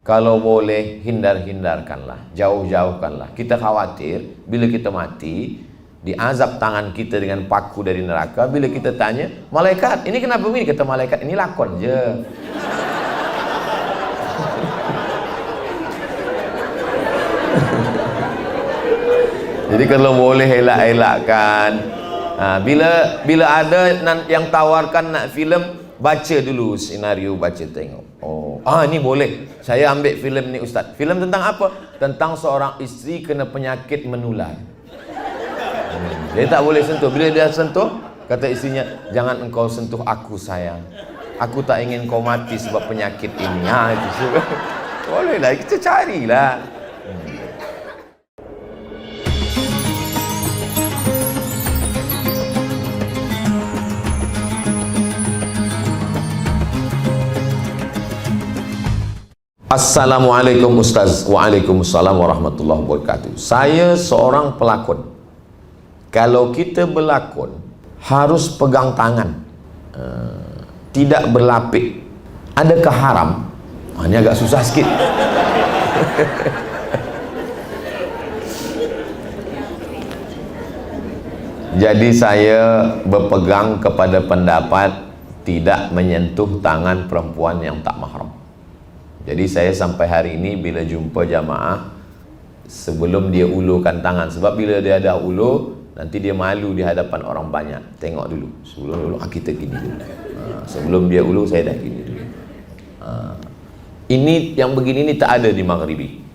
Kalau boleh hindarkanlah, jauh-jauhkanlah. Kita khawatir bila kita mati diazab tangan kita dengan paku dari neraka. Bila kita tanya, malaikat ini kenapa begini? Kata malaikat, ini lakon je. Jadi kalau boleh elak-elakkan. Bila ada yang tawarkan nak filem, baca dulu senario, baca tengok. Ni boleh. Saya ambil filem ni ustaz. Filem tentang apa? Tentang seorang isteri kena penyakit menular. Dia tak boleh sentuh. Bila dia sentuh, kata istrinya, jangan engkau sentuh aku sayang. Aku tak ingin kau mati sebab penyakit ini. Itu bolehlah, kita carilah. Assalamualaikum Ustaz. Waalaikumsalam warahmatullahi wabarakatuh. Saya seorang pelakon. Kalau kita berlakon harus pegang tangan, tidak berlapik. Adakah haram? Ini agak susah sikit. Jadi saya berpegang kepada pendapat tidak menyentuh tangan perempuan yang tak mahram. Jadi saya sampai hari ini bila jumpa jamaah, sebelum dia ulurkan tangan, sebab bila dia ada ulur nanti dia malu di hadapan orang banyak. Tengok dulu, sebelum ulur kita gini dulu. Sebelum dia ulur saya dah gini dulu. Ini yang begini ni tak ada di Maghribi.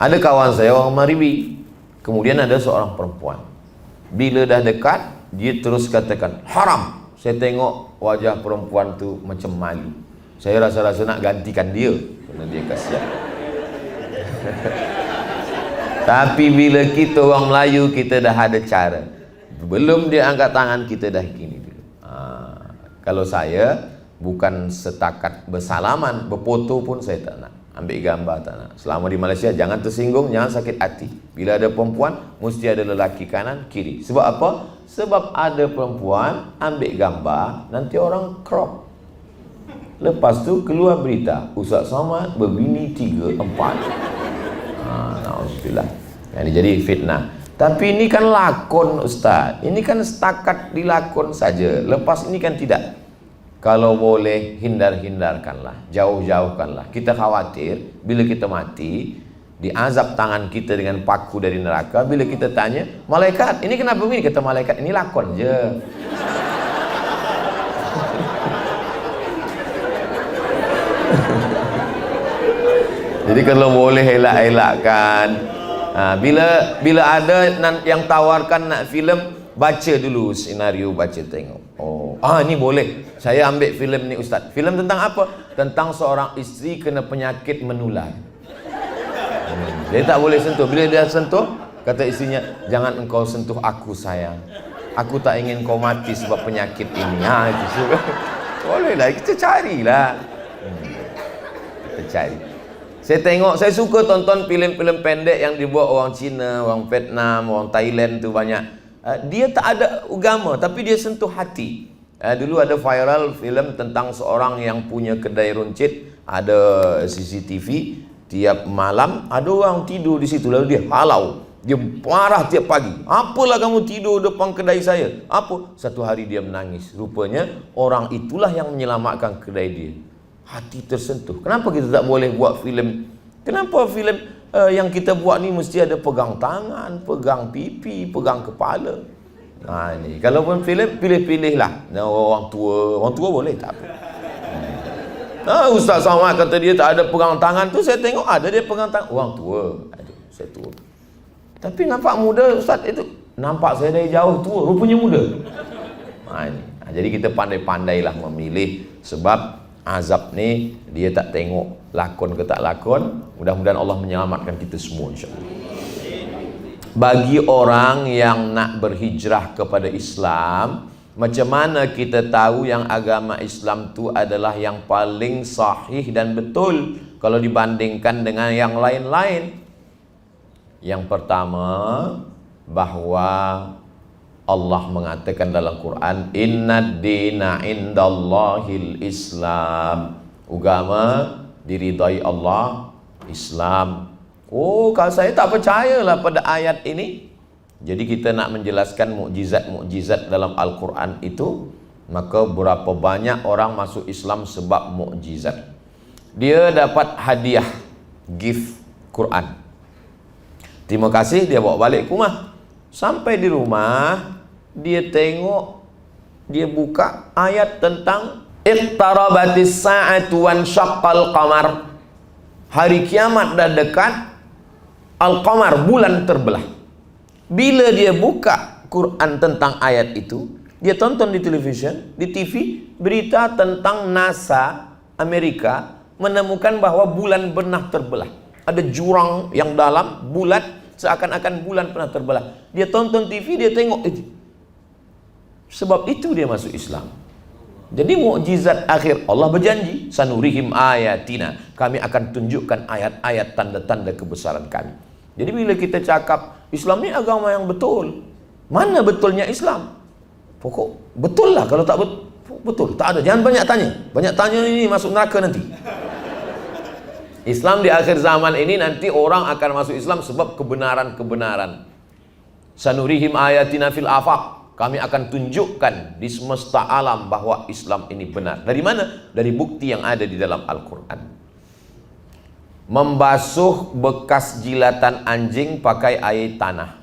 Ada kawan saya orang Maghribi, kemudian ada seorang perempuan. Bila dah dekat, dia terus katakan haram. Saya tengok wajah perempuan tu macam malu. Saya rasa-rasa nak gantikan dia kerana dia kasihan. Tapi bila kita orang Melayu, kita dah ada cara. Belum dia angkat tangan, kita dah gini dulu. Kalau saya bukan setakat bersalaman, berfoto pun saya tak nak. Ambil gambar tak nak. Selama di Malaysia jangan tersinggung, jangan sakit hati. Bila ada perempuan, mesti ada lelaki kanan, kiri. Sebab apa? Sebab ada perempuan ambil gambar, nanti orang crop. Lepas tu keluar berita, Ustaz Somad berbini 3, 4. Alhamdulillah. Ini jadi fitnah. Tapi ini kan lakon Ustaz. Ini kan setakat dilakon saja. Lepas ini kan tidak. Kalau boleh hindarkanlah, jauh-jauhkanlah. Kita khawatir bila kita mati diazab tangan kita dengan paku dari neraka. Bila kita tanya, malaikat ini kenapa begini? Kata malaikat, ini lakon je. Jadi kalau boleh elak-elakkan. Bila ada yang tawarkan nak filem, baca dulu senario, baca tengok. Ini boleh. Saya ambil filem ni ustaz. Filem tentang apa? Tentang seorang isteri kena penyakit menular. Dia tak boleh sentuh. Bila dia sentuh, kata istrinya, jangan engkau sentuh aku sayang. Aku tak ingin kau mati sebab penyakit ini. Itu bolehlah, kita carilah. Kita cari. Saya suka tonton filem-filem pendek yang dibuat orang Cina, orang Vietnam, orang Thailand tu banyak. Dia tak ada agama tapi dia sentuh hati. Dulu ada viral filem tentang seorang yang punya kedai runcit, ada CCTV, tiap malam ada orang tidur di situ lalu dia halau. Dia marah tiap pagi. Apalah kamu tidur depan kedai saya? Apa? Satu hari dia menangis. Rupanya orang itulah yang menyelamatkan kedai dia. Hati tersentuh. Kenapa kita tak boleh buat filem? Kenapa filem yang kita buat ni mesti ada pegang tangan, pegang pipi, pegang kepala? Ni kalau pun filem, pilih-pilihlah. Orang tua boleh tak apa. Ustaz Somad kata dia tak ada pegang tangan tu, saya tengok ada dia pegang tangan. Orang tua. Aduh, saya tua. Tapi nampak muda Ustaz itu. Nampak saya dari jauh tua, rupanya muda. Jadi kita pandai-pandailah memilih, sebab azab ni dia tak tengok lakon ke tak lakon. Mudah-mudahan Allah menyelamatkan kita semua insya-Allah. Bagi orang yang nak berhijrah kepada Islam, macam mana kita tahu yang agama Islam tu adalah yang paling sahih dan betul kalau dibandingkan dengan yang lain-lain? Yang pertama, bahwa Allah mengatakan dalam Quran, Innad dina indallahil Islam. Agama diridai Allah, Islam. Oh, kalau saya tak percayalah pada ayat ini. Jadi kita nak menjelaskan mukjizat-mukjizat dalam Al-Quran itu, maka berapa banyak orang masuk Islam sebab mukjizat. Dia dapat hadiah, gift Quran. Terima kasih, dia bawa balik ke rumah. Sampai di rumah, dia tengok, dia buka ayat tentang iqtarabatis sa'atu wan syaqqal qamar. Hari kiamat dah dekat, al-qamar, bulan terbelah. Bila dia buka Quran tentang ayat itu, dia tonton di televisyen, di TV, berita tentang NASA Amerika menemukan bahwa bulan pernah terbelah. Ada jurang yang dalam, bulat, seakan-akan bulan pernah terbelah. Dia tonton TV, dia tengok itu. Sebab itu dia masuk Islam. Jadi mukjizat akhir, Allah berjanji, sanurihim ayatina, kami akan tunjukkan ayat-ayat tanda-tanda kebesaran kami. Jadi bila kita cakap Islam ni agama yang betul, mana betulnya Islam? Pokok betul lah. Kalau tak betul, tak ada. Jangan banyak tanya. Banyak tanya ini masuk neraka nanti. Islam di akhir zaman ini nanti orang akan masuk Islam sebab kebenaran-kebenaran. Sanurihim ayatina fil afaq. Kami akan tunjukkan di semesta alam bahwa Islam ini benar. Dari mana? Dari bukti yang ada di dalam Al-Quran. Membasuh bekas jilatan anjing pakai air tanah.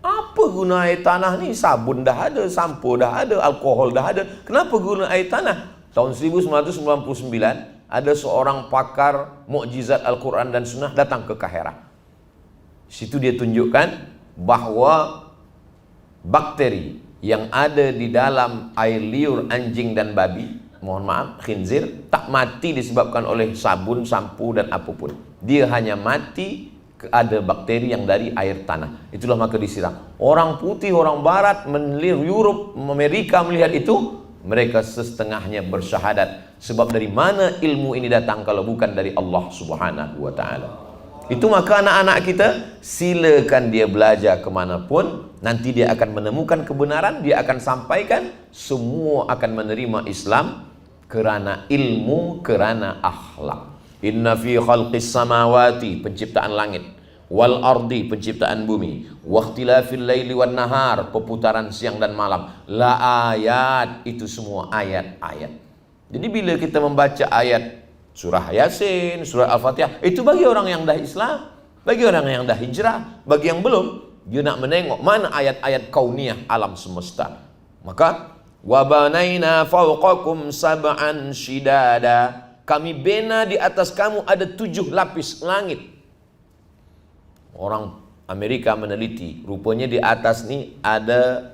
Apa guna air tanah ni? Sabun dah ada, sampo dah ada, alkohol dah ada. Kenapa guna air tanah? Tahun 1999 ada seorang pakar mukjizat Al-Quran dan Sunnah datang ke Kahirah. Situ dia tunjukkan bahwa bakteri yang ada di dalam air liur anjing dan babi, mohon maaf, khinzir, tak mati disebabkan oleh sabun, sampo dan apapun. Dia hanya mati ada bakteri yang dari air tanah. Itulah maka disiram. Orang putih, orang barat, Europe, Amerika melihat itu, mereka setengahnya bersyahadat. Sebab dari mana ilmu ini datang kalau bukan dari Allah Subhanahu wa ta'ala. Itu maka anak-anak kita, silakan dia belajar kemanapun, nanti dia akan menemukan kebenaran, dia akan sampaikan, semua akan menerima Islam kerana ilmu, kerana akhlak. Inna fi khalqis samawati, penciptaan langit, wal ardi, penciptaan bumi, waqtilafil laili wan nahar, perputaran siang dan malam, la ayat, itu semua ayat-ayat. Jadi bila kita membaca ayat surah Yasin, surah Al-Fatihah, itu bagi orang yang dah Islam, bagi orang yang dah hijrah. Bagi yang belum, dia nak menengok mana ayat-ayat kauniyah alam semesta. Maka wa banaina fawqakum sab'an shidada, kami bina di atas kamu ada 7 lapis langit. Orang Amerika meneliti, rupanya di atas ni ada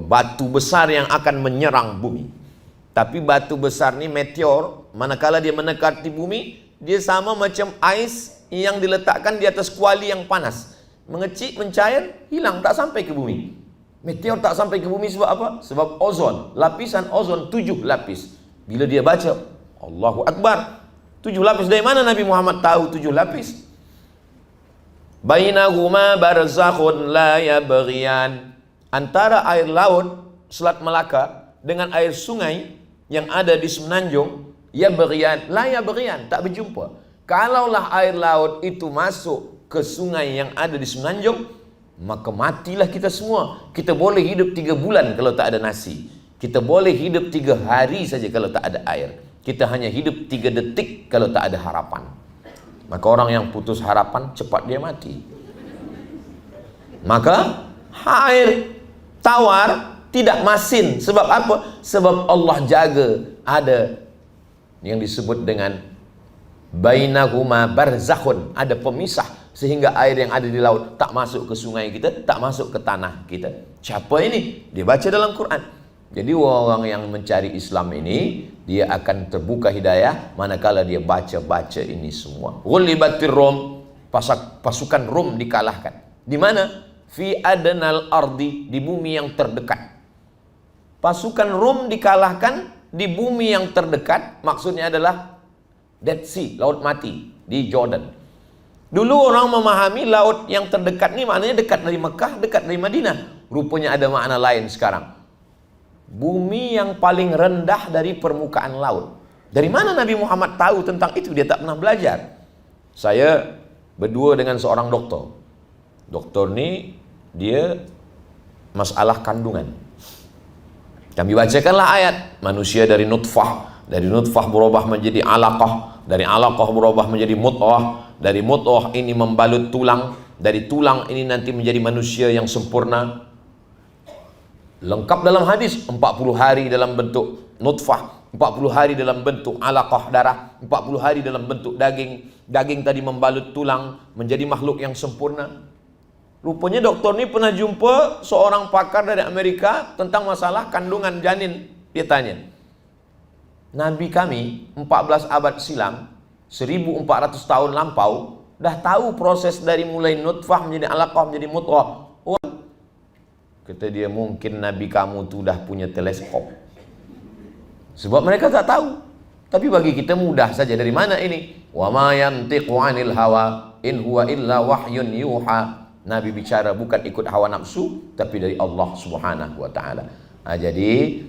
batu besar yang akan menyerang bumi. Tapi batu besar ni meteor, manakala dia mendekati bumi, dia sama macam ais yang diletakkan di atas kuali yang panas. Mengecik, mencair, hilang, tak sampai ke bumi. Meteor tak sampai ke bumi sebab apa? Sebab ozon, lapisan ozon 7 lapis. Bila dia baca, Allahu Akbar, 7 lapis. Dari mana Nabi Muhammad tahu 7 lapis? Bainahuma barzakhun la yabghiyan, antara air laut Selat Melaka dengan air sungai yang ada di semenanjung, la berian, tak berjumpa. Kalaulah air laut itu masuk ke sungai yang ada di semenanjung, maka matilah kita semua. Kita boleh hidup 3 bulan kalau tak ada nasi. Kita boleh hidup 3 hari saja kalau tak ada air. Kita hanya hidup 3 detik kalau tak ada harapan. Maka orang yang putus harapan, cepat dia mati. Maka air tawar tidak masin. Sebab apa? Sebab Allah jaga ada yang disebut dengan bainahuma barzakhun, ada pemisah, sehingga air yang ada di laut tak masuk ke sungai kita, tak masuk ke tanah kita. Siapa ini? Dia baca dalam Quran. Jadi orang yang mencari Islam ini, dia akan terbuka hidayah manakala dia baca-baca ini semua. Ghulibatir Rum, pasukan Rum dikalahkan. Di mana? Fi adnal ardi, di bumi yang terdekat. Pasukan Rum dikalahkan di bumi yang terdekat, maksudnya adalah Dead Sea, laut mati di Jordan. Dulu orang memahami laut yang terdekat ni maknanya dekat dari Mekah, dekat dari Madinah. Rupanya ada makna lain sekarang. Bumi yang paling rendah dari permukaan laut. Dari mana Nabi Muhammad tahu tentang itu? Dia tak pernah belajar. Saya berdua dengan seorang doktor. Doktor ni dia masalah kandungan. Kami bacakanlah ayat, manusia dari nutfah berubah menjadi alaqah, dari alaqah berubah menjadi mudghah, dari mudghah ini membalut tulang, dari tulang ini nanti menjadi manusia yang sempurna. Lengkap dalam hadis, 40 hari dalam bentuk nutfah, 40 hari dalam bentuk alaqah darah, 40 hari dalam bentuk daging. Daging tadi membalut tulang, menjadi makhluk yang sempurna. Rupanya dokter ini pernah jumpa seorang pakar dari Amerika tentang masalah kandungan janin. Dia tanya, Nabi kami 14 abad silam, 1400 tahun lampau, dah tahu proses dari mulai nutfah menjadi alaqah menjadi mudghah. Kata dia, mungkin Nabi kamu tu dah punya teleskop. Sebab mereka tak tahu. Tapi bagi kita mudah saja. Dari mana ini? Wa ma yantiqu 'anil hawa in huwa illa wahyun yuha. Nabi bicara bukan ikut hawa nafsu, tapi dari Allah Subhanahu wa taala. Jadi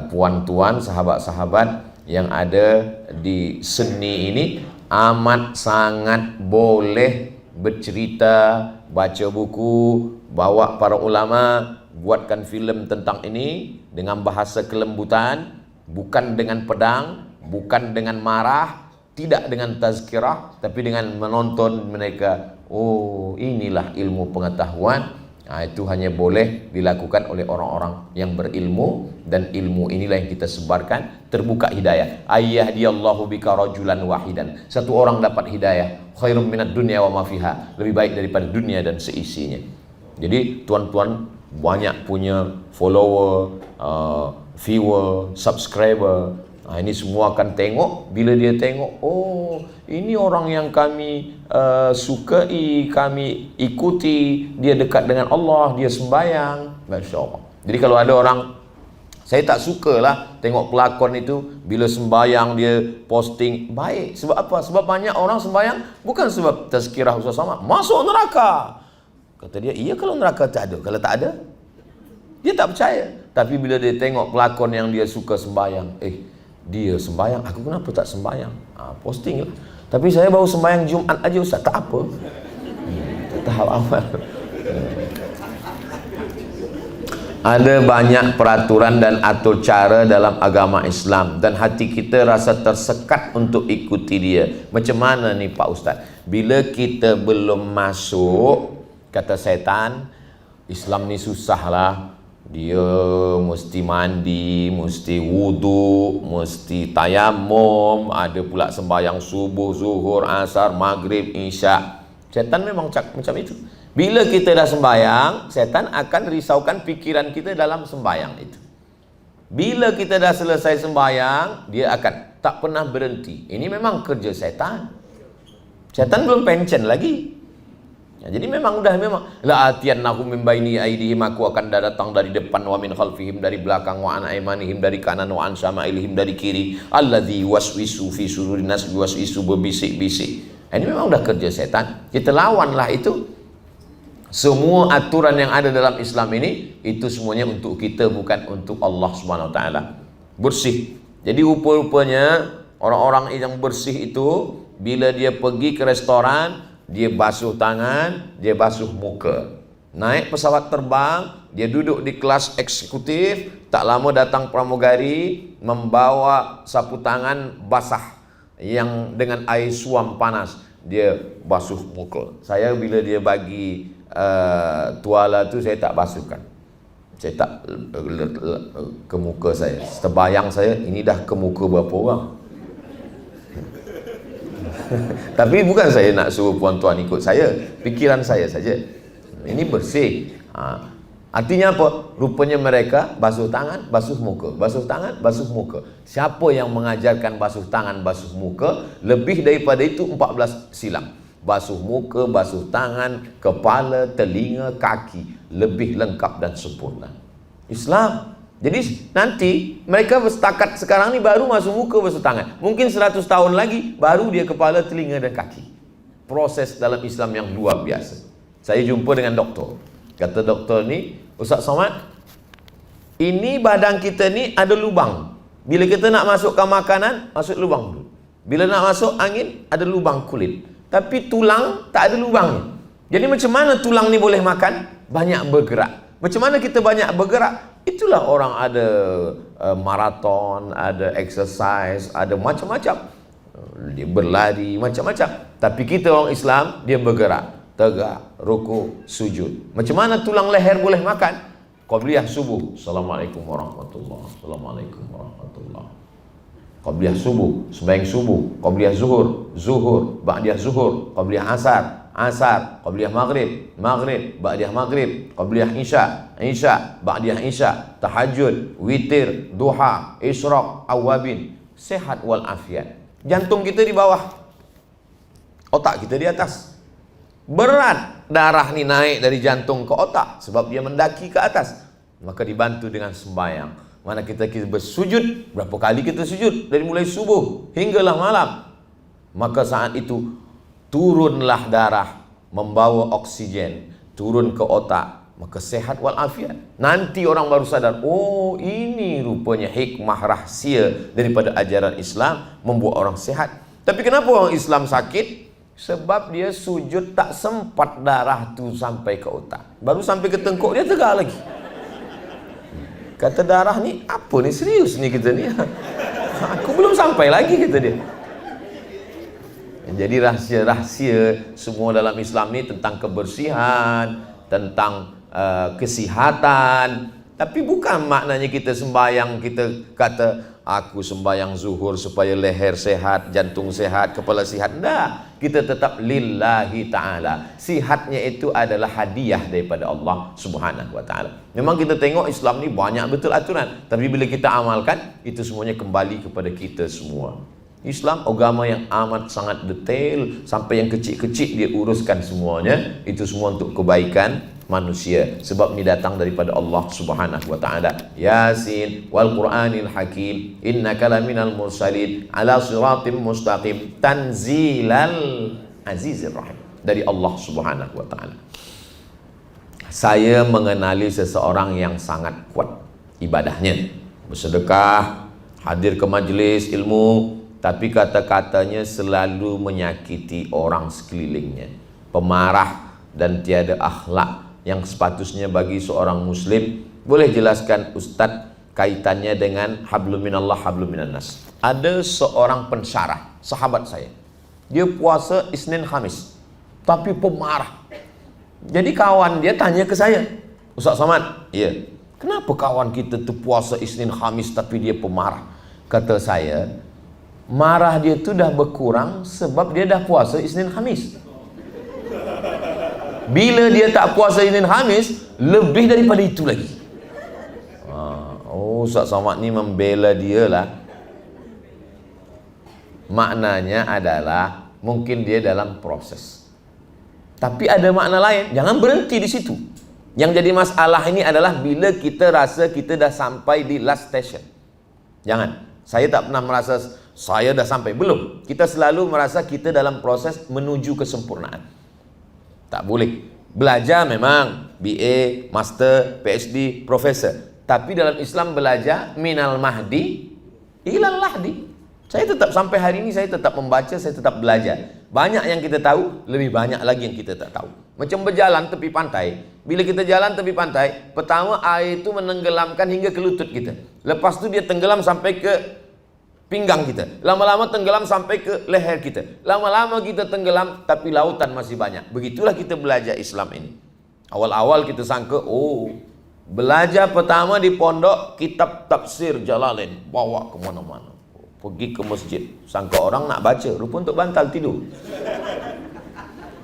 puan-tuan, sahabat-sahabat yang ada di seni ini amat sangat boleh bercerita, baca buku, bawa para ulama, buatkan filem tentang ini dengan bahasa kelembutan, bukan dengan pedang, bukan dengan marah, tidak dengan tazkirah, tapi dengan menonton mereka. Oh, inilah ilmu pengetahuan. Itu hanya boleh dilakukan oleh orang-orang yang berilmu, dan ilmu inilah yang kita sebarkan. Terbuka hidayah. Ayyahdiyallahu bika rajulan wahidan. Satu orang dapat hidayah, khairum minad dunya wa ma fiha. Lebih baik daripada dunia dan seisinya. Jadi tuan-tuan banyak punya follower, viewer, subscriber. Ini semua akan tengok. Bila dia tengok, oh ini orang yang kami sukai, kami ikuti, dia dekat dengan Allah, dia sembahyang. Masya Allah. Jadi kalau ada orang, saya tak sukalah tengok pelakon itu, bila sembahyang dia posting baik. Sebab apa? Sebab banyak orang sembahyang bukan sebab tazkirah khusus sama, masuk neraka. Kata dia, iya kalau neraka tak ada. Kalau tak ada, dia tak percaya. Tapi bila dia tengok pelakon yang dia suka sembahyang, dia sembahyang, aku kenapa tak sembahyang? Posting lah. Tapi saya baru sembahyang Jumaat aja Ustaz, tak apa. Tahap awal. Ada banyak peraturan dan atur cara dalam agama Islam, dan hati kita rasa tersekat untuk ikuti dia. Macam mana ni Pak Ustaz? Bila kita belum masuk, kata setan, Islam ni susah lah. Dia mesti mandi, mesti wudu, mesti tayamum, ada pula sembahyang subuh, zuhur, asar, maghrib, isyak. Setan memang macam itu. Bila kita dah sembahyang, setan akan risaukan pikiran kita dalam sembahyang itu. Bila kita dah selesai sembahyang, dia akan tak pernah berhenti. Ini memang kerja setan. Setan belum pension lagi. Jadi memang la atiyannahum min baini aydihim, aku akan datang dari depan, wa min khalfihim, dari belakang, wa an aymanihim, dari kanan, wa an syama'ilihim, dari kiri, alladzi waswisu fi sudurin nas, waswisu, berbisik-bisik. Ini memang udah kerja setan. Kita lawanlah itu. Semua aturan yang ada dalam Islam ini, itu semuanya untuk kita, bukan untuk Allah Subhanahu wa taala. Bersih. Jadi rupa-rupanya orang-orang yang bersih itu, bila dia pergi ke restoran, dia basuh tangan, dia basuh muka. Naik pesawat terbang, dia duduk di kelas eksekutif, tak lama datang pramugari membawa sapu tangan basah yang dengan air suam panas, dia basuh muka. Saya bila dia bagi tuala tu, saya tak basuhkan. Saya tak ke muka saya. Terbayang saya, ini dah ke muka berapa orang. Tapi bukan saya nak suruh puan-tuan ikut saya, pikiran saya saja. Ini bersih. Artinya apa? Rupanya mereka basuh tangan, basuh muka, basuh tangan, basuh muka. Siapa yang mengajarkan basuh tangan, basuh muka? Lebih daripada itu 14 silam. Basuh muka, basuh tangan, kepala, telinga, kaki, lebih lengkap dan sempurna Islam. Jadi nanti mereka setakat sekarang ni baru masuk muka, basuh tangan. Mungkin 100 tahun lagi baru dia kepala, telinga dan kaki. Proses dalam Islam yang luar biasa. Saya jumpa dengan doktor. Kata doktor ni, Ustaz Somad, ini badan kita ni ada lubang. Bila kita nak masukkan makanan, masuk lubang mulut. Bila nak masuk angin, ada lubang kulit. Tapi tulang tak ada lubangnya. Jadi macam mana tulang ni boleh makan? Banyak bergerak. Macam mana kita banyak bergerak? Itulah orang ada maraton, ada exercise, ada macam-macam. Dia berlari, macam-macam. Tapi kita orang Islam, dia bergerak. Tegak, rukuk, sujud. Macam mana tulang leher boleh makan? Qabliyah subuh. Assalamualaikum warahmatullahi. Assalamualaikum warahmatullahi. Qabliyah subuh, sembahyang subuh. Qabliyah zuhur, zuhur. Ba'diyah zuhur. Qabliyah asar, asar. Qabliyah maghrib, maghrib. Ba'diyah maghrib. Qabliyah isya, isya. Ba'diyah isya. Tahajud, witir, duha, isyraq, awabin. Sehat wal afiat. Jantung kita di bawah, otak kita di atas. Berat darah ni naik dari jantung ke otak sebab dia mendaki ke atas. Maka dibantu dengan sembahyang. Mana kita bersujud, berapa kali kita sujud dari mulai subuh hinggalah malam. Maka saat itu turunlah darah membawa oksigen turun ke otak, maka sehat walafiat. Nanti orang baru sadar, oh ini rupanya hikmah rahsia daripada ajaran Islam membuat orang sehat. Tapi kenapa orang Islam sakit? Sebab dia sujud tak sempat darah tu sampai ke otak. Baru sampai ke tengkuk dia tegak lagi. Kata darah ni, apa ni, serius ni kita ni. Aku belum sampai lagi, kata dia. Jadi rahsia-rahsia semua dalam Islam ni tentang kebersihan, tentang kesihatan. Tapi bukan maknanya kita sembahyang, kita kata aku sembahyang zuhur supaya leher sehat, jantung sehat, kepala sehat. Tidak, kita tetap lillahi ta'ala. Sihatnya itu adalah hadiah daripada Allah subhanahu wa ta'ala. Memang kita tengok Islam ni banyak betul aturan, tapi bila kita amalkan, itu semuanya kembali kepada kita semua. Islam agama yang amat sangat detail, sampai yang kecil-kecil dia uruskan semuanya. Itu semua untuk kebaikan manusia, sebab ini datang daripada Allah subhanahu wa ta'ala. Yasin wal Qur'anil Hakim innaka laminal mursalin ala siratim mustaqim tanzilal azizir rahim. Dari Allah subhanahu wa ta'ala. Saya mengenali seseorang yang sangat kuat ibadahnya, bersedekah, hadir ke majlis ilmu, tapi kata-katanya selalu menyakiti orang sekelilingnya, pemarah dan tiada akhlak yang sepatutnya bagi seorang muslim. Boleh jelaskan Ustadz kaitannya dengan hablum minallah hablum minannas? Ada seorang pensyarah, sahabat saya, dia puasa Isnin Khamis tapi pemarah. Jadi kawan dia tanya ke saya, Ustaz Samad, iya, kenapa kawan kita tu puasa Isnin Khamis tapi dia pemarah? Kata saya, marah dia tu dah berkurang sebab dia dah puasa Isnin Khamis. Bila dia tak puasa Isnin Khamis, lebih daripada itu lagi. Oh, Ustaz Samad ni membela dia lah. Maknanya adalah mungkin dia dalam proses. Tapi ada makna lain, jangan berhenti di situ. Yang jadi masalah ini adalah bila kita rasa kita dah sampai di last station. Jangan. Saya tak pernah merasa saya dah sampai, belum. Kita selalu merasa kita dalam proses menuju kesempurnaan. Tak boleh. Belajar memang BA, Master, PhD, Profesor. Tapi dalam Islam belajar minal mahdi ilal lahdi. Saya tetap sampai hari ini, saya tetap membaca, saya tetap belajar. Banyak yang kita tahu, lebih banyak lagi yang kita tak tahu. Macam berjalan tepi pantai. Bila kita jalan tepi pantai, pertama air itu menenggelamkan hingga ke lutut kita. Lepas tu dia tenggelam sampai ke pinggang kita. Lama-lama tenggelam sampai ke leher kita. Lama-lama kita tenggelam, tapi lautan masih banyak. Begitulah kita belajar Islam ini. Awal-awal kita sangka, oh, belajar pertama di pondok, kitab tafsir Jalalain, bawa ke mana-mana. Pergi ke masjid, sangka orang nak baca, rupa untuk bantal tidur.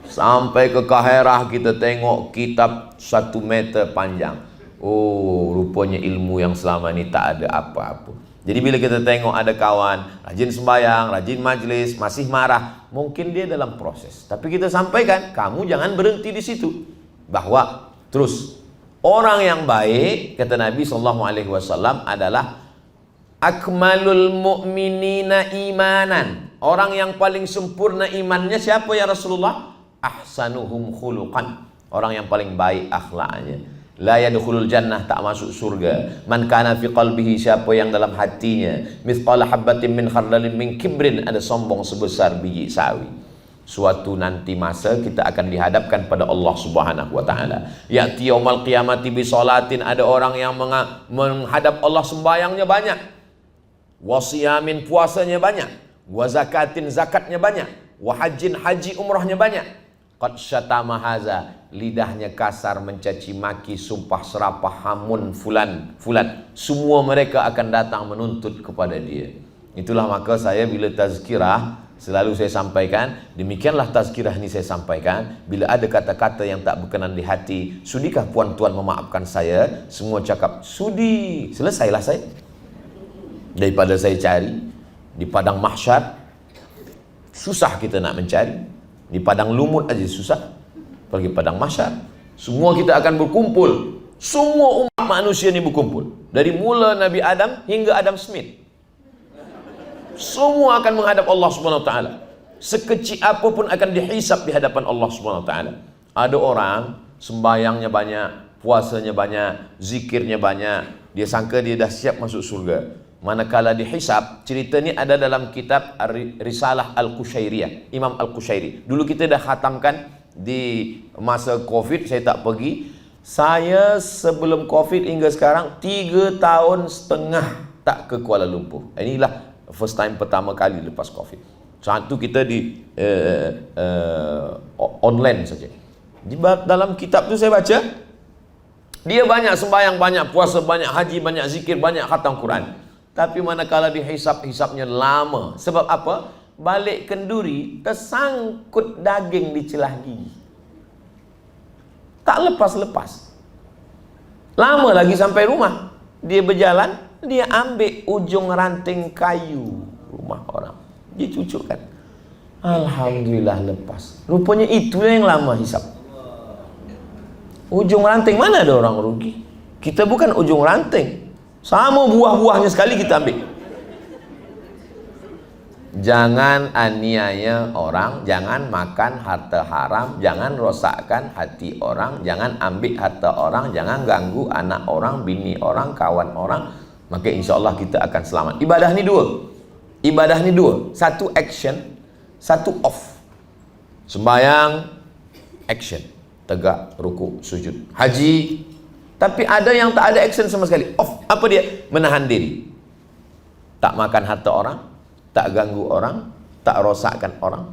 Sampai ke Kaherah kita tengok kitab 1 meter panjang. Oh, rupanya ilmu yang selama ini tak ada apa-apa. Jadi bila kita tengok ada kawan rajin sembahyang, rajin majlis, masih marah, mungkin dia dalam proses. Tapi kita sampaikan, kamu jangan berhenti di situ. Bahwa terus orang yang baik, kata Nabi SAW, adalah akmalul mu'minina imanan. Orang yang paling sempurna imannya siapa ya Rasulullah? Ahsanuhum khuluqan. Orang yang paling baik akhlaknya. la yadkhulul jannah, tak masuk surga. Man kana fi qalbihi, siapa yang dalam hatinya mithqala habatin min khardalin min kibrin, ada sombong sebesar biji sawi. Suatu nanti masa kita akan dihadapkan pada Allah Subhanahu wa taala. Ya'ti yaumal qiyamati bi salatin, ada orang yang menghadap Allah, sembayangnya banyak, wa siyamin, puasanya banyak, wa zakatin, zakatnya banyak, wa hajjin, haji umrahnya banyak. Qad syatama haza, lidahnya kasar, mencaci maki, sumpah serapah, hamun fulan fulan. Semua mereka akan datang menuntut kepada dia. Itulah maka saya bila tazkirah selalu saya sampaikan, demikianlah tazkirah ini saya sampaikan. Bila ada kata-kata yang tak berkenan di hati, sudikah puan tuan memaafkan saya? Semua cakap sudi, selesailah saya. Daripada saya cari di padang mahsyar, susah kita nak mencari. Di padang lumut aja susah, pergi padang mahsyar. Semua kita akan berkumpul, semua umat manusia ini berkumpul, dari mula Nabi Adam hingga Adam Smith. Semua akan menghadap Allah Subhanahu wa taala. Sekecil apapun akan dihisap di hadapan Allah Subhanahu wa taala. Ada orang sembayangnya banyak, puasanya banyak, zikirnya banyak, dia sangka dia dah siap masuk surga. Manakala dihisap, cerita ni ada dalam kitab Risalah Al-Qushairiyah, Imam Al-Qushairi. Dulu kita dah khatamkan di masa Covid, saya tak pergi. Saya sebelum Covid hingga sekarang 3 tahun setengah tak ke Kuala Lumpur. Inilah first time pertama kali lepas Covid. Satu kita di online saja. Di dalam kitab tu saya baca, dia banyak sembahyang, banyak puasa, banyak haji, banyak zikir, banyak khatam Quran. Tapi manakala dihisap-hisapnya lama. Sebab apa? Balik kenduri tersangkut daging di celah gigi, tak lepas-lepas. Lama lagi sampai rumah. Dia berjalan, dia ambil ujung ranting kayu rumah orang, dia cucukkan. Alhamdulillah lepas. Rupanya itu yang lama hisap. Ujung ranting, mana ada orang rugi? Kita bukan ujung ranting, sama buah-buahnya sekali kita ambil. Jangan aniaya orang, jangan makan harta haram, jangan rosakkan hati orang, jangan ambil harta orang, jangan ganggu anak orang, bini orang, kawan orang. Maka insya Allah kita akan selamat. Ibadah ni dua. Ibadah ni dua. Satu action, satu off. Sembayang, action. Tegak, rukuk, sujud. Haji, tapi ada yang tak ada action sama sekali. Off. Apa dia? Menahan diri. Tak makan harta orang, tak ganggu orang, tak rosakkan orang.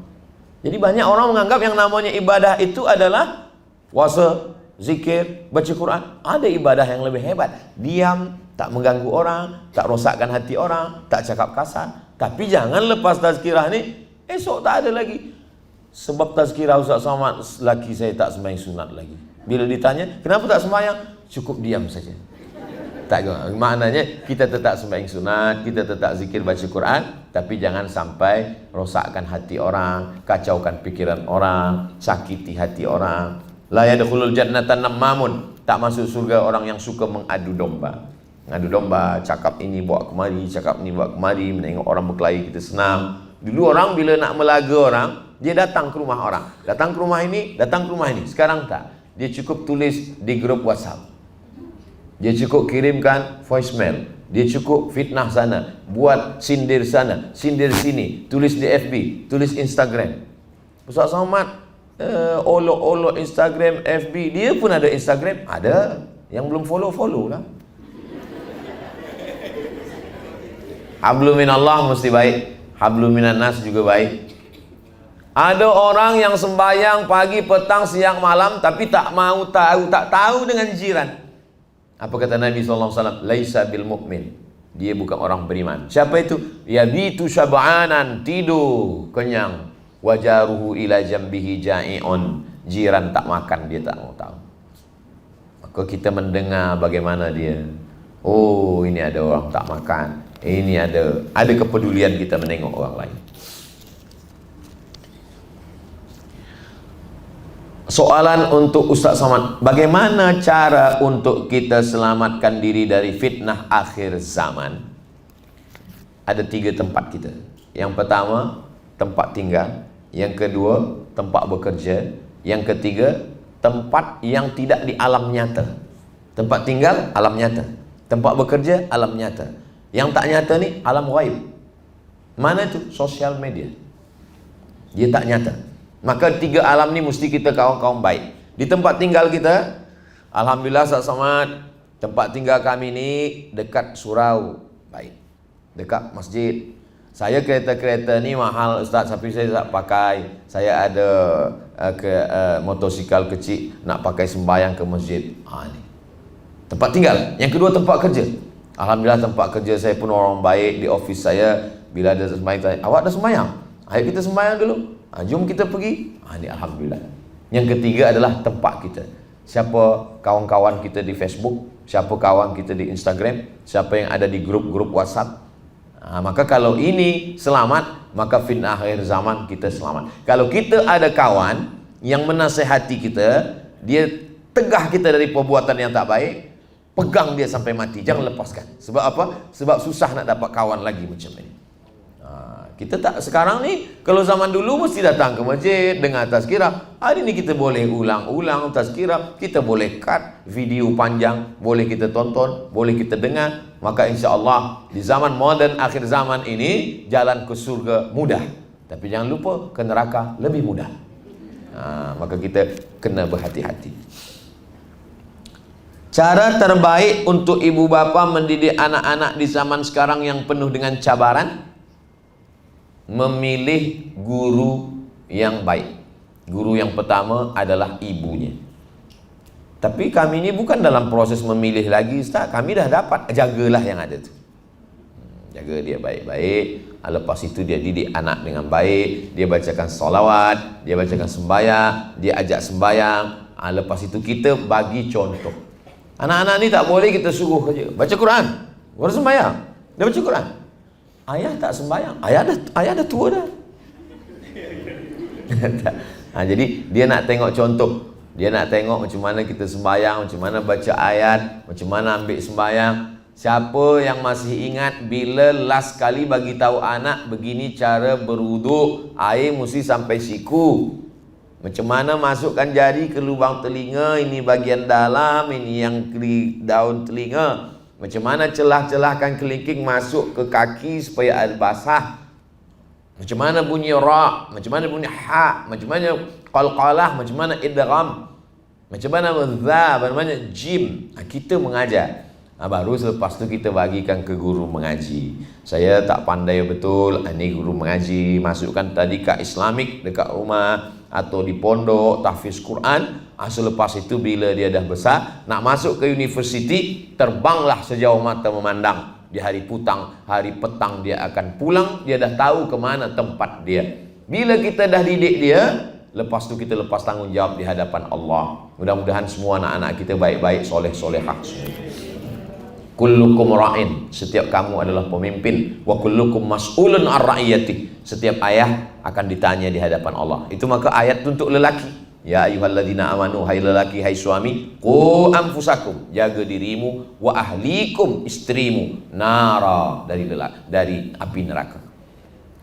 Jadi banyak orang menganggap yang namanya ibadah itu adalah puasa, zikir, baca Quran. Ada ibadah yang lebih hebat. Diam, tak mengganggu orang, tak rosakkan hati orang, tak cakap kasar. Tapi jangan lepas tazkirah ni, esok tak ada lagi. Sebab tazkirah Ustaz Somad, laki saya tak sembahyang sunat lagi. Bila ditanya, kenapa tak sembahyang? Cukup diam saja. Tak, maknanya kita tetap sembahyang sunat, kita tetap zikir baca Quran, tapi jangan sampai rosakkan hati orang, kacaukan pikiran orang, sakiti hati orang. La yadkhulul jannata nammamun, tak masuk surga orang yang suka mengadu domba. Mengadu domba, cakap ini bawa kemari, cakap ini bawa kemari, menengok orang berkelahi kita senang. Dulu orang bila nak melaga orang, dia datang ke rumah orang, datang ke rumah ini, datang ke rumah ini. Sekarang tak, dia cukup tulis di grup WhatsApp, dia cukup kirimkan voicemail, dia cukup fitnah sana, buat sindir sana, sindir sini, tulis di FB, tulis Instagram. Ustaz Somad olok-olok Instagram, FB, dia pun ada Instagram, ada. Yang belum follow lah. Hablum minallah mesti baik, hablum minan nas juga baik. Ada orang yang sembahyang pagi, petang, siang, malam, tapi tak mau tahu, tak tahu dengan jiran. Apa kata Nabi SAW? Laisa bil mu'min, dia bukan orang beriman. Siapa itu? Yabitu syab'anan, tidur kenyang, wajaruhu ila jambihi ja'i'un, jiran tak makan, dia tak mau tahu. Maka kita mendengar bagaimana dia, oh ini ada orang tak makan, ini ada kepedulian kita menengok orang lain. Soalan untuk Ustaz Somad, bagaimana cara untuk kita selamatkan diri dari fitnah akhir zaman? Ada 3 tempat kita. Yang pertama, tempat tinggal. Yang kedua, tempat bekerja. Yang ketiga, tempat yang tidak di alam nyata. Tempat tinggal, alam nyata. Tempat bekerja, alam nyata. Yang tak nyata ni, alam ghaib. Mana itu? Sosial media. Dia tak nyata. Maka 3 alam ni mesti kita kawan-kawan baik. Di tempat tinggal kita, alhamdulillah Ustaz Somad, tempat tinggal kami ni dekat surau. Baik. Dekat masjid. Saya kereta-kereta ni mahal Ustaz, tapi saya tak pakai. Saya ada motosikal kecil nak pakai sembahyang ke masjid. Ni tempat tinggal. Yang kedua, tempat kerja. Alhamdulillah tempat kerja saya pun orang baik. Di office saya, bila ada sembahyang tanya, awak dah sembahyang? Ayo kita sembahyang dulu. Jom kita pergi. Ini alhamdulillah. Yang ketiga adalah tempat kita. Siapa kawan-kawan kita di Facebook, siapa kawan kita di Instagram, siapa yang ada di grup-grup WhatsApp. Maka kalau ini selamat, maka fin akhir zaman kita selamat. Kalau kita ada kawan yang menasehati kita, dia tegah kita dari perbuatan yang tak baik, pegang dia sampai mati, jangan lepaskan. Sebab apa? Sebab susah nak dapat kawan lagi macam ini. Kita tak, sekarang ni, kalau zaman dulu mesti datang ke masjid, dengar tazkirah. Hari ni kita boleh ulang-ulang tazkirah, kita boleh cut video panjang, boleh kita tonton, boleh kita dengar. Maka insya Allah di zaman moden akhir zaman ini, jalan ke surga mudah. Tapi jangan lupa, ke neraka lebih mudah. Maka kita kena berhati-hati. Cara terbaik untuk ibu bapa mendidik anak-anak di zaman sekarang yang penuh dengan cabaran, memilih guru yang baik. Guru yang pertama adalah ibunya. Tapi kami ini bukan dalam proses memilih lagi, Ustaz. Kami dah dapat, jagalah yang ada tu. Jaga dia baik-baik. Lepas itu dia didik anak dengan baik. Dia bacakan solawat, dia bacakan sembahyang, dia ajak sembahyang. Lepas itu kita bagi contoh. Anak-anak ni tak boleh kita suruh saja baca Quran, baru sembahyang. Dia baca Quran. Ayah tak sembahyang. Ayah dah tua dah. Jadi dia nak tengok contoh. Dia nak tengok macam mana kita sembahyang, macam mana baca ayat, macam mana ambil sembahyang. Siapa yang masih ingat bila last kali bagi tahu anak begini cara berwuduk, air mesti sampai siku. Macam mana masukkan jari ke lubang telinga, ini bagian dalam, ini yang di daun telinga. Macam mana celah-celahkan kelingking masuk ke kaki supaya ada basah. Macam mana bunyi ra, macam mana bunyi ha, macam mana qalqalah, macam mana idgham, macam mana dha, macam mana jim. Kita mengajar. Baru selepas tu kita bagikan ke guru mengaji. Saya tak pandai betul, ini guru mengaji, masukkan tadika Islamik dekat rumah atau di pondok tahfiz Quran. Selepas itu bila dia dah besar, nak masuk ke universiti, terbanglah sejauh mata memandang. Di hari petang dia akan pulang, dia dah tahu ke mana tempat dia. Bila kita dah didik dia, lepas tu kita lepas tanggungjawab di hadapan Allah. Mudah-mudahan semua anak-anak kita baik-baik, soleh-solehah. Kullukum ra'in, setiap kamu adalah pemimpin. Wa kullukum mas'ulun ar-ra'iyati, setiap ayah akan ditanya di hadapan Allah. Itu maka ayat untuk lelaki. Ya ayyuhalladzina amanu, hai lelaki, hai suami, qu anfusakum, jaga dirimu, wa ahlikum, istrimu, nara, dari api neraka.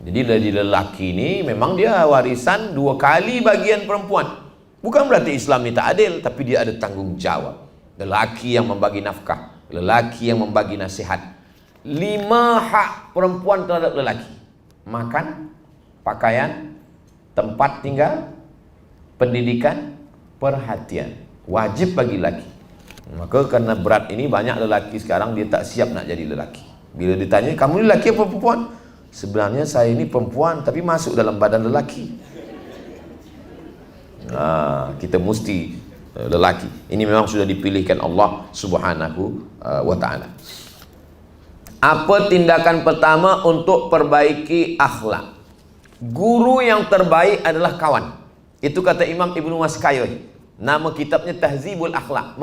Jadi dari lelaki ni memang dia warisan 2 kali bagian perempuan. Bukan berarti Islam ni tak adil, tapi dia ada tanggung jawab. Lelaki yang membagi nafkah, lelaki yang membagi nasihat. 5 hak perempuan terhadap lelaki: makan, pakaian, tempat tinggal, pendidikan, perhatian. Wajib bagi lelaki. Maka karena berat ini, banyak lelaki sekarang dia tak siap nak jadi lelaki. Bila ditanya, kamu ni lelaki apa perempuan? Sebenarnya saya ini perempuan, tapi masuk dalam badan lelaki. Kita mesti lelaki. Ini memang sudah dipilihkan Allah Subhanahu wa ta'ala. Apa tindakan pertama untuk perbaiki akhlak? Guru yang terbaik adalah kawan. Itu kata Imam Ibnu Maskayoh. Nama kitabnya Tahzibul Akhlak,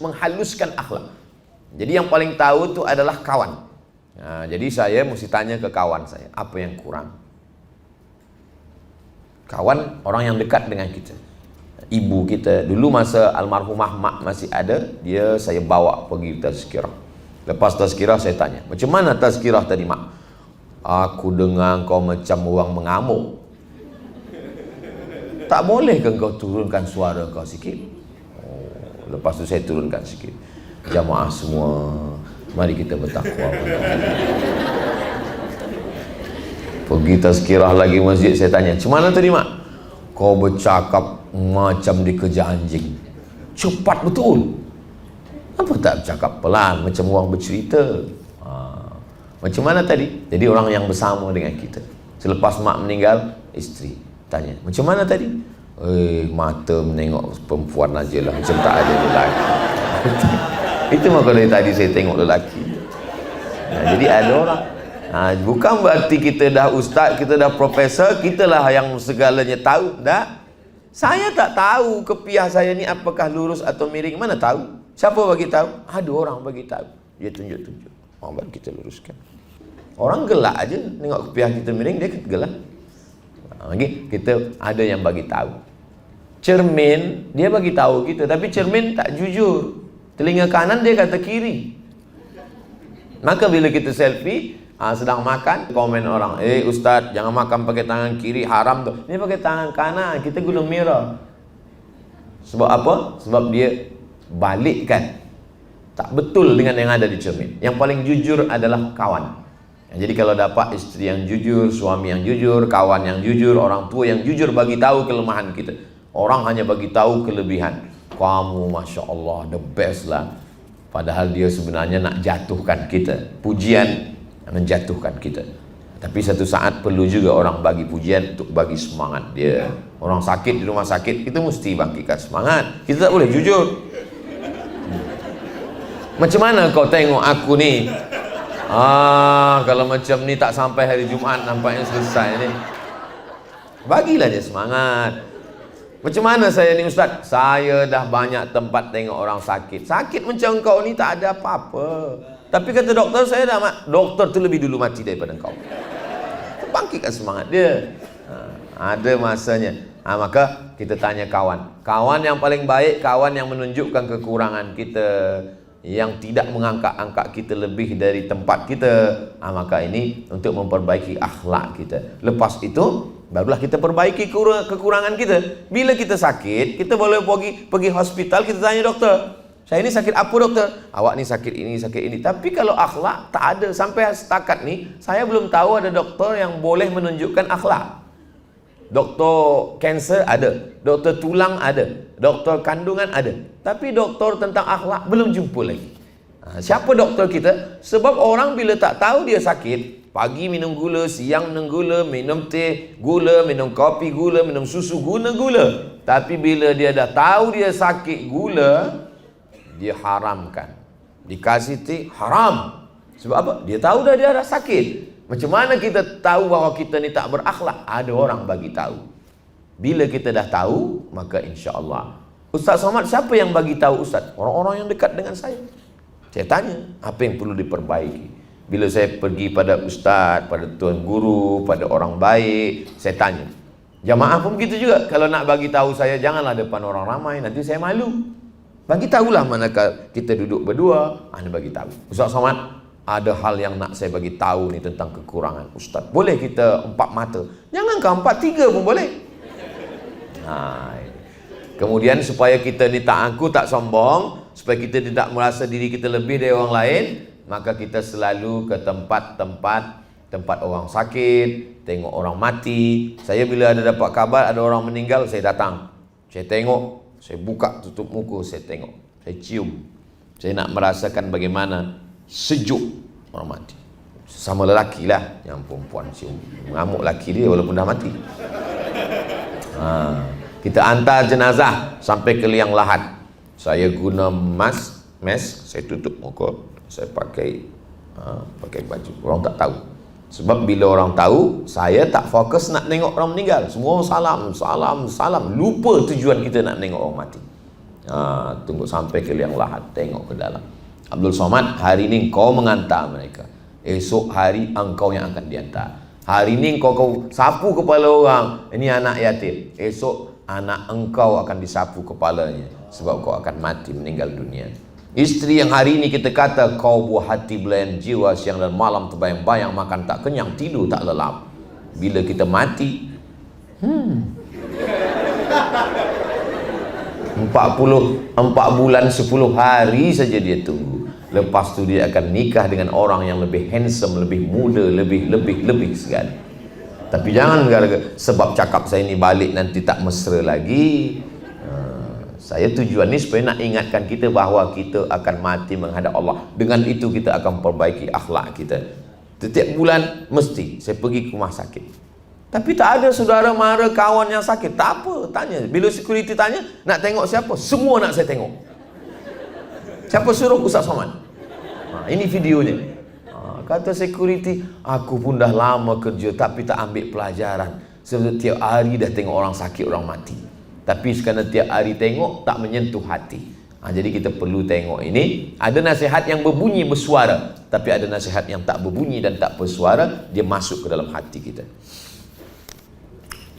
menghaluskan akhlak. Jadi yang paling tahu itu adalah kawan. Jadi saya mesti tanya ke kawan saya, apa yang kurang? Kawan, orang yang dekat dengan kita. Ibu kita, dulu masa almarhumah mak masih ada, saya bawa pergi tazkirah. Lepas tazkirah saya tanya, macam mana tazkirah tadi mak? Aku dengar kau macam orang mengamuk. Tak boleh ke kau turunkan suara kau sikit? Lepas tu saya turunkan sikit. Jamaah semua, mari kita bertakwa. Pergi tazkirah lagi masjid, saya tanya, "Cemana tadi, Mak?" "Kau bercakap macam dikejar anjing. Cepat betul. Apa tak bercakap pelan macam orang bercerita?" Macam mana tadi? Jadi orang yang bersama dengan kita. Selepas mak meninggal, isteri tanya, "Macam mana tadi?" Mata menengok perempuan aja lah, macam tak ada lelaki. Itu maka dari tadi saya tengok lelaki. Jadi ada orang, bukan berarti kita dah ustaz, kita dah profesor, kita lah yang segalanya tahu. Tak. Saya tak tahu kepiah saya ni apakah lurus atau miring. Mana tahu? Siapa bagi tahu? Ada orang bagi tahu. Dia tunjuk-tunjuk. Orang baru kita luruskan. Orang gelak aja tengok kepiah kita miring, dia gelak. Lagi kita ada yang bagi tahu. Cermin dia bagi tahu kita, tapi cermin tak jujur. Telinga kanan dia kata kiri. Maka bila kita selfie, sedang makan, komen orang, ustaz jangan makan pakai tangan kiri, haram tu. Dia pakai tangan kanan, kita guna mirror. Sebab apa? Sebab dia balikkan. Tak betul dengan yang ada di cermin. Yang paling jujur adalah kawan. Jadi kalau dapat isteri yang jujur, suami yang jujur, kawan yang jujur, orang tua yang jujur bagi tahu kelemahan kita. Orang hanya bagi tahu kelebihan. Kamu Masya Allah the best lah. Padahal dia sebenarnya nak jatuhkan kita. Pujian menjatuhkan kita. Tapi satu saat perlu juga orang bagi pujian untuk bagi semangat dia. Orang sakit di rumah sakit, kita mesti bangkitkan semangat. Kita tak boleh jujur. Macam mana kau tengok aku ni? Kalau macam ni tak sampai hari Jumaat nampaknya selesai ni. Bagilah dia semangat. Macam mana saya ni ustaz? Saya dah banyak tempat tengok orang sakit. Sakit macam kau ni tak ada apa-apa. Tapi kata doktor, saya dah doktor tu lebih dulu mati daripada kau. Bangkitkan semangat dia. Ada masanya. Maka kita tanya kawan. Kawan yang paling baik, kawan yang menunjukkan kekurangan kita, yang tidak mengangkat-angkat kita lebih dari tempat kita. Maka ini untuk memperbaiki akhlak kita. Lepas itu barulah kita perbaiki kekurangan kita. Bila kita sakit, kita boleh pergi hospital, kita tanya doktor, "Saya ini sakit apa doktor?" "Awak ni sakit ini, sakit ini." Tapi kalau akhlak tak ada. Sampai setakat ni saya belum tahu ada doktor yang boleh menunjukkan akhlak. Doktor kanser ada, doktor tulang ada, doktor kandungan ada, tapi doktor tentang akhlak belum jumpa lagi. Siapa doktor kita? Sebab orang bila tak tahu dia sakit, pagi minum gula, siang minum gula, minum teh gula, minum kopi gula, minum susu gula. Tapi bila dia dah tahu dia sakit gula, dia haramkan. Dikasih teh haram. Sebab apa? Dia tahu dah dia dah sakit. Macam mana kita tahu bahawa kita ni tak berakhlak? Ada orang bagi tahu. Bila kita dah tahu, maka insya-Allah. Ustaz Somad, siapa yang bagi tahu Ustaz? Orang-orang yang dekat dengan saya. Saya tanya, apa yang perlu diperbaiki? Bila saya pergi pada ustaz, pada tuan guru, pada orang baik, saya tanya. Jamaah pun begitu juga. Kalau nak bagi tahu saya, janganlah depan orang ramai, nanti saya malu. Bagi tahulah manakala kita duduk berdua, anda bagi tahu. Ustaz Somad, ada hal yang nak saya bagi tahu ni tentang kekurangan ustaz. Boleh kita 4 mata? Jangan 4, 3 pun boleh. Kemudian supaya kita ni tak angku, tak sombong, supaya kita tidak merasa diri kita lebih dari orang lain, maka kita selalu ke tempat orang sakit, tengok orang mati. Saya bila ada dapat kabar ada orang meninggal, saya datang. Saya tengok, saya buka tutup muka, saya tengok, saya cium. Saya nak merasakan bagaimana sejuk orang mati. Sama lelaki lah, yang perempuan cium mengamuk lelaki dia walaupun dah mati. Kita hantar jenazah sampai ke liang lahat. Saya guna mask, saya tutup muka, saya pakai baju. Orang tak tahu. Sebab bila orang tahu, saya tak fokus nak tengok orang meninggal. Semua salam. Lupa tujuan kita nak tengok orang mati. Tunggu sampai ke liang lahat, tengok ke dalam. Abdul Somad, hari ini kau mengantar mereka. Esok hari engkau yang akan diantar. Hari ini kau sapu kepala orang. Ini anak yatim. Esok anak engkau akan disapu kepalanya. Sebab kau akan mati, meninggal dunia. Isteri yang hari ini kita kata kau buah hati belayan jiwa, siang dan malam terbayang-bayang, makan tak kenyang, tidur tak lelap. Bila kita mati, 4 bulan 10 hari saja dia tunggu. Lepas tu dia akan nikah dengan orang yang lebih handsome, lebih muda, lebih sekali. Tapi jangan gara-gara sebab cakap saya ini balik nanti tak mesra lagi. Saya tujuan ni supaya nak ingatkan kita bahawa kita akan mati menghadap Allah. Dengan itu kita akan perbaiki akhlak kita. Setiap bulan mesti saya pergi ke rumah sakit. Tapi tak ada saudara mara kawan yang sakit. Tak apa, tanya. Bila security tanya, nak tengok siapa? Semua nak saya tengok. Siapa suruh? Ustaz Somad. Ini videonya. Kata security, aku pun dah lama kerja tapi tak ambil pelajaran. Sebab tiap hari dah tengok orang sakit, orang mati. Tapi sekarang tiap hari tengok tak menyentuh hati. Jadi kita perlu tengok ini. Ada nasihat yang berbunyi bersuara, tapi ada nasihat yang tak berbunyi dan tak bersuara. Dia masuk ke dalam hati kita.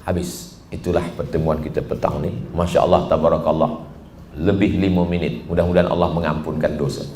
Habis. Itulah pertemuan kita petang ni. Masya Allah, tabarakallah. Lebih 5 minit. Mudah-mudahan Allah mengampunkan dosa.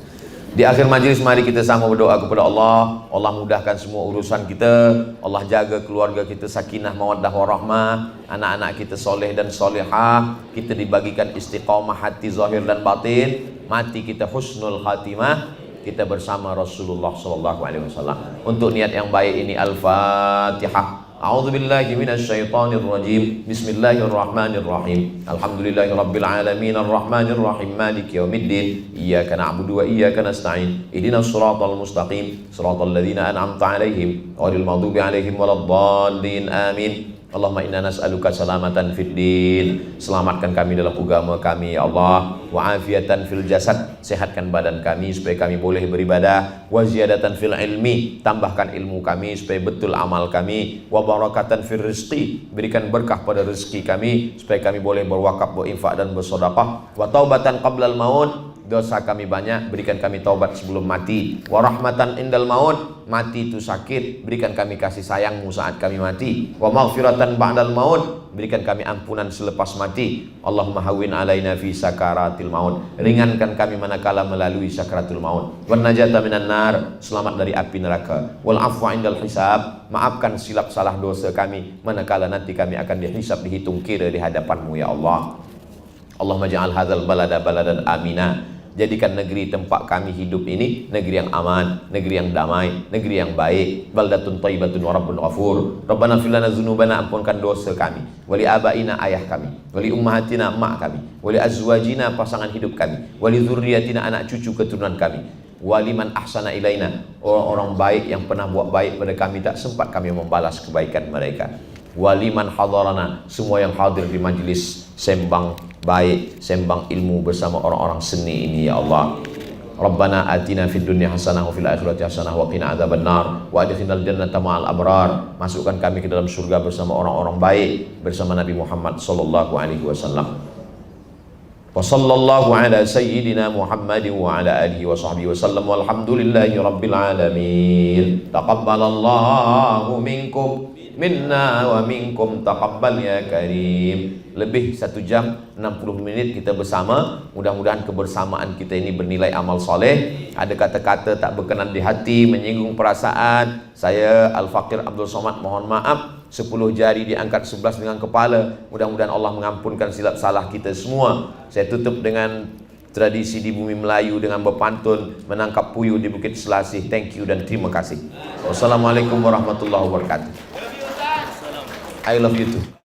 Di akhir majlis mari kita sama berdoa kepada Allah. Allah mudahkan semua urusan kita. Allah jaga keluarga kita sakinah mawaddah warahmah. Anak-anak kita soleh dan solehah. Kita dibagikan istiqamah hati zahir dan batin. Mati kita husnul khatimah. Kita bersama Rasulullah SAW. Untuk niat yang baik ini Al-Fatihah. A'udzubillahi minasyaitonirrajim. Bismillahirrahmanirrahim. Alhamdulillahirabbil alamin arrahmanirrahim maliki yaumiddin. Iyyaka na'budu wa iyyaka nasta'in. Ihdinas shiratal mustaqim, shiratal ladzina an'amta 'alaihim ghairil maghdubi 'alaihim waladdallin. Amin. Allahumma inna nas'aluka salamatan fid din. Selamatkan kami dalam agama kami ya Allah. Wa afiatan fil jasad. Sehatkan badan kami supaya kami boleh beribadah. Wa ziyadatan fil ilmi. Tambahkan ilmu kami supaya betul amal kami. Wa barakatan fil rizqi. Berikan berkah pada rezeki kami supaya kami boleh berwakaf, berinfak dan bersedekah. Wa taubatan qablal maut. Dosa kami banyak, berikan kami taubat sebelum mati. Wa rahmatan indal maut. Mati itu sakit, berikan kami kasih sayangmu saat kami mati. Wa maghfiratan ba'dal maut. Berikan kami ampunan selepas mati. Allahumma hawwin alaina fi sakaratil maut. Ringankan kami manakala melalui sakaratul maut. Wan najata minan nar. Selamat dari api neraka. Wal afwa indal hisab. Maafkan silap salah dosa kami manakala nanti kami akan dihisab, dihitung kira di hadapanmu ya Allah. Allahumma ja'al hadzal balada baladan amina. Jadikan negeri tempat kami hidup ini negeri yang aman, negeri yang damai, negeri yang baik. Baldatun thayyibatun wa rabbun ghafur. Rabbana fir lana dzunubana, ampunkan dosa kami. Wali abaina, ayah kami. Wali ummahatina, mak kami. Wali azwajina, pasangan hidup kami. Wali dzurriyyatina, anak cucu keturunan kami. Waliman ahsana ilaina, orang-orang baik yang pernah buat baik pada kami tak sempat kami membalas kebaikan mereka. Waliman hadarana, semua yang hadir di majlis sembang baik, sembang ilmu bersama orang-orang seni ini ya Allah. Rabbana atina fid dunya hasanah wa fil akhirati hasanah wa qina adzabannar wa adkhilnal jannata ma'al abrar. Masukkan kami ke dalam surga bersama orang-orang baik, bersama Nabi Muhammad sallallahu alaihi wasallam. Wa sallallahu ala sayyidina Muhammadin wa ala alihi wa sahbihi wasallam walhamdulillahi rabbil alamin. Taqabbalallahu minkum minna wa minkum taqabbal ya karim. Lebih 1 jam 60 minit kita bersama. Mudah-mudahan kebersamaan kita ini bernilai amal soleh. Ada kata-kata tak berkenan di hati, menyinggung perasaan, saya Al-Faqir Abdul Somad mohon maaf. 10 jari diangkat 11 dengan kepala. Mudah-mudahan Allah mengampunkan silap salah kita semua. Saya tutup dengan tradisi di bumi Melayu dengan berpantun menangkap puyuh di Bukit Selasih. Thank you dan terima kasih. Wassalamualaikum warahmatullahi wabarakatuh. I love you too.